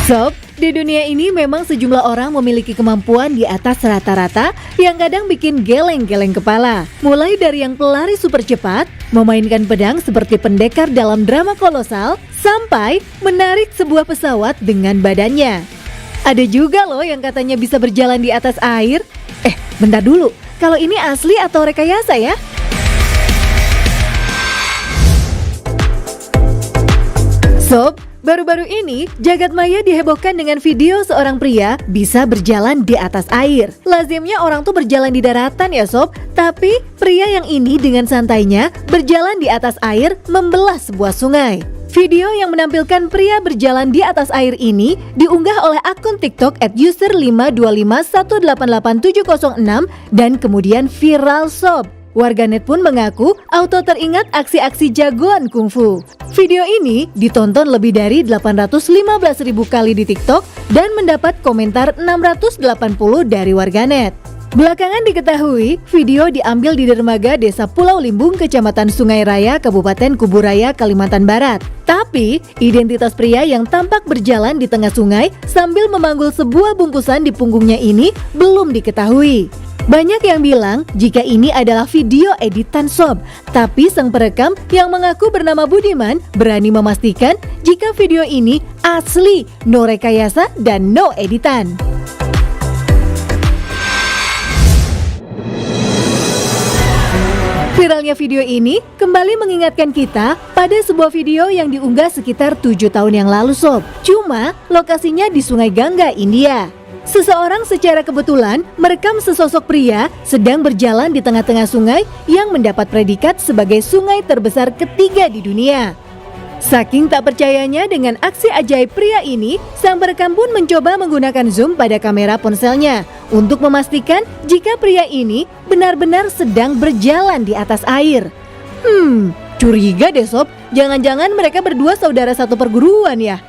Sob, di dunia ini memang sejumlah orang memiliki kemampuan di atas rata-rata yang kadang bikin geleng-geleng kepala. Mulai dari yang pelari super cepat, memainkan pedang seperti pendekar dalam drama kolosal, sampai menarik sebuah pesawat dengan badannya. Ada juga loh yang katanya bisa berjalan di atas air. Bentar dulu, kalau ini asli atau rekayasa ya? Sob, baru-baru ini, jagat maya dihebohkan dengan video seorang pria bisa berjalan di atas air. Lazimnya orang tuh berjalan di daratan ya sob, tapi pria yang ini dengan santainya berjalan di atas air membelah sebuah sungai. Video yang menampilkan pria berjalan di atas air ini diunggah oleh akun TikTok @user525188706 dan kemudian viral sob. Warganet pun mengaku auto teringat aksi-aksi jagoan kungfu. Video ini ditonton lebih dari 815.000 kali di TikTok dan mendapat komentar 680 dari warganet. Belakangan diketahui, video diambil di dermaga Desa Pulau Limbung, Kecamatan Sungai Raya, Kabupaten Kuburaya, Kalimantan Barat. Tapi, identitas pria yang tampak berjalan di tengah sungai sambil memanggul sebuah bungkusan di punggungnya ini belum diketahui. Banyak yang bilang jika ini adalah video editan sob, tapi sang perekam yang mengaku bernama Budiman berani memastikan jika video ini asli, no rekayasa dan no editan. Viralnya video ini kembali mengingatkan kita pada sebuah video yang diunggah sekitar 7 tahun yang lalu sob. Cuma lokasinya di Sungai Gangga, India. Seseorang secara kebetulan merekam sesosok pria sedang berjalan di tengah-tengah sungai yang mendapat predikat sebagai sungai terbesar ketiga di dunia. Saking tak percayanya dengan aksi ajaib pria ini, sang perekam pun mencoba menggunakan zoom pada kamera ponselnya untuk memastikan jika pria ini benar-benar sedang berjalan di atas air. Curiga deh sob, jangan-jangan mereka berdua saudara satu perguruan ya?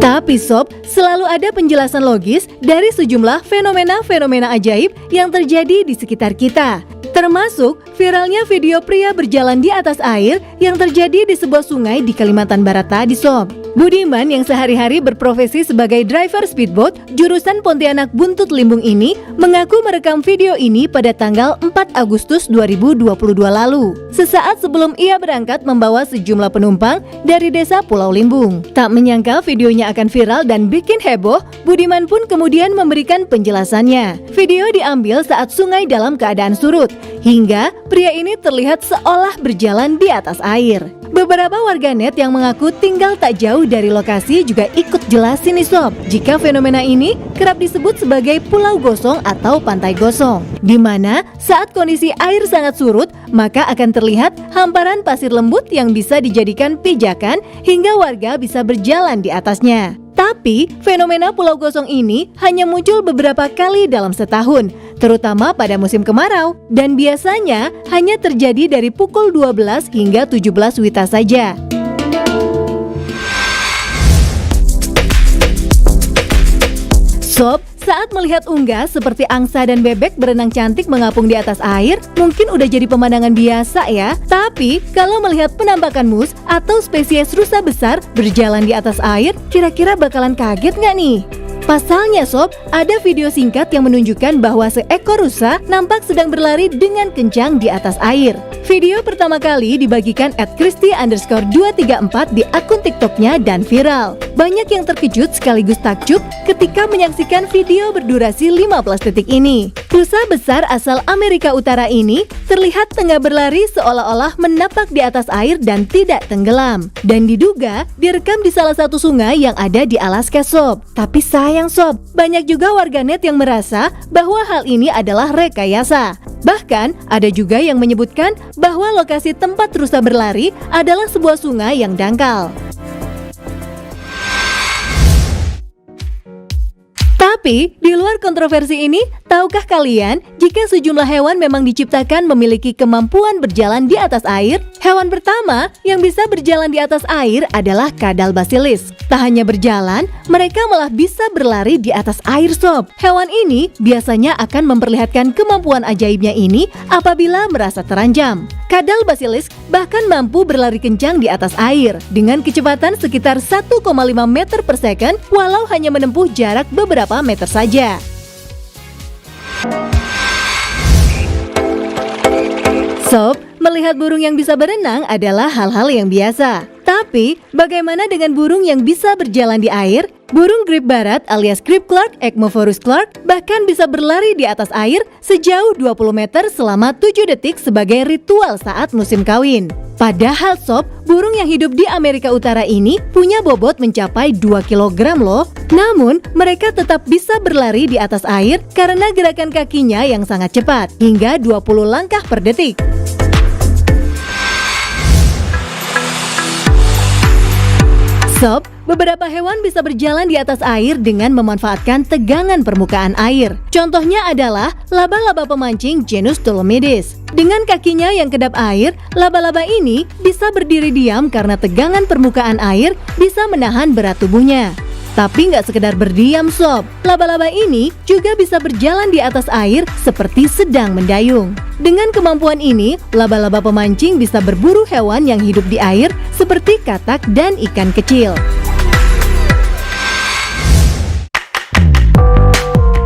Tapi sob, selalu ada penjelasan logis dari sejumlah fenomena-fenomena ajaib yang terjadi di sekitar kita. Termasuk viralnya video pria berjalan di atas air yang terjadi di sebuah sungai di Kalimantan Barat tadi sob. Budiman yang sehari-hari berprofesi sebagai driver speedboat jurusan Pontianak Buntut Limbung ini mengaku merekam video ini pada tanggal 4 Agustus 2022 lalu. Sesaat sebelum ia berangkat membawa sejumlah penumpang dari desa Pulau Limbung. Tak menyangka videonya akan viral dan bikin heboh, Budiman pun kemudian memberikan penjelasannya. Video diambil saat sungai dalam keadaan surut, hingga pria ini terlihat seolah berjalan di atas air. Beberapa warganet yang mengaku tinggal tak jauh dari lokasi juga ikut jelasin nih sob, jika fenomena ini kerap disebut sebagai pulau gosong atau pantai gosong, di mana saat kondisi air sangat surut, maka akan terlihat hamparan pasir lembut yang bisa dijadikan pijakan hingga warga bisa berjalan di atasnya. Tapi, fenomena pulau gosong ini hanya muncul beberapa kali dalam setahun, terutama pada musim kemarau, dan biasanya hanya terjadi dari pukul 12 hingga 17 WITA saja. Sob, saat melihat unggas seperti angsa dan bebek berenang cantik mengapung di atas air, mungkin udah jadi pemandangan biasa ya. Tapi, kalau melihat penampakan mus atau spesies rusa besar berjalan di atas air, kira-kira bakalan kaget nggak nih? Pasalnya sob, ada video singkat yang menunjukkan bahwa seekor rusa nampak sedang berlari dengan kencang di atas air. Video pertama kali dibagikan @christy_234 di akun TikToknya dan viral. Banyak yang terkejut sekaligus takjub ketika menyaksikan video berdurasi 15 detik ini. Rusa besar asal Amerika Utara ini terlihat tengah berlari seolah-olah menapak di atas air dan tidak tenggelam. Dan diduga direkam di salah satu sungai yang ada di Alaska sob. Tapi sayang sob, banyak juga warganet yang merasa bahwa hal ini adalah rekayasa. Bahkan ada juga yang menyebutkan bahwa lokasi tempat rusa berlari adalah sebuah sungai yang dangkal. Tapi, di luar kontroversi ini, tahukah kalian jika sejumlah hewan memang diciptakan memiliki kemampuan berjalan di atas air? Hewan pertama yang bisa berjalan di atas air adalah kadal basilis. Tak hanya berjalan, mereka malah bisa berlari di atas air sob. Hewan ini biasanya akan memperlihatkan kemampuan ajaibnya ini apabila merasa terancam. Kadal basilis bahkan mampu berlari kencang di atas air dengan kecepatan sekitar 1,5 meter per second walau hanya menempuh jarak beberapa meter saja. Sob, melihat burung yang bisa berenang adalah hal-hal yang biasa. Tapi, bagaimana dengan burung yang bisa berjalan di air? Burung grebe barat alias grebe clark, Ecmophorus clark, bahkan bisa berlari di atas air sejauh 20 meter selama 7 detik sebagai ritual saat musim kawin. Padahal sob, burung yang hidup di Amerika Utara ini punya bobot mencapai 2 kg loh. Namun, mereka tetap bisa berlari di atas air karena gerakan kakinya yang sangat cepat, hingga 20 langkah per detik. Sob, beberapa hewan bisa berjalan di atas air dengan memanfaatkan tegangan permukaan air. Contohnya adalah laba-laba pemancing genus Ptolomydis. Dengan kakinya yang kedap air, laba-laba ini bisa berdiri diam karena tegangan permukaan air bisa menahan berat tubuhnya. Tapi nggak sekedar berdiam sob, laba-laba ini juga bisa berjalan di atas air seperti sedang mendayung. Dengan kemampuan ini, laba-laba pemancing bisa berburu hewan yang hidup di air seperti katak dan ikan kecil.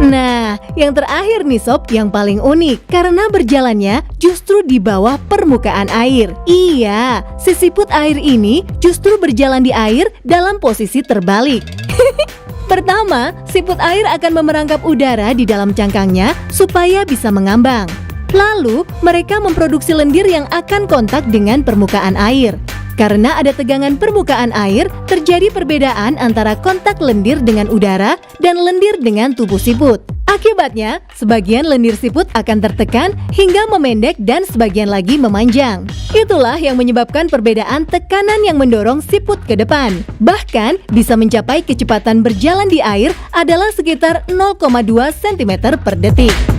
Nah, yang terakhir nih sob, yang paling unik karena berjalannya justru di bawah permukaan air. Iya, si siput air ini justru berjalan di air dalam posisi terbalik. Pertama, siput air akan memerangkap udara di dalam cangkangnya supaya bisa mengambang. Lalu, mereka memproduksi lendir yang akan kontak dengan permukaan air. Karena ada tegangan permukaan air, terjadi perbedaan antara kontak lendir dengan udara dan lendir dengan tubuh siput. Akibatnya, sebagian lendir siput akan tertekan hingga memendek dan sebagian lagi memanjang. Itulah yang menyebabkan perbedaan tekanan yang mendorong siput ke depan. Bahkan, bisa mencapai kecepatan berjalan di air adalah sekitar 0,2 cm per detik.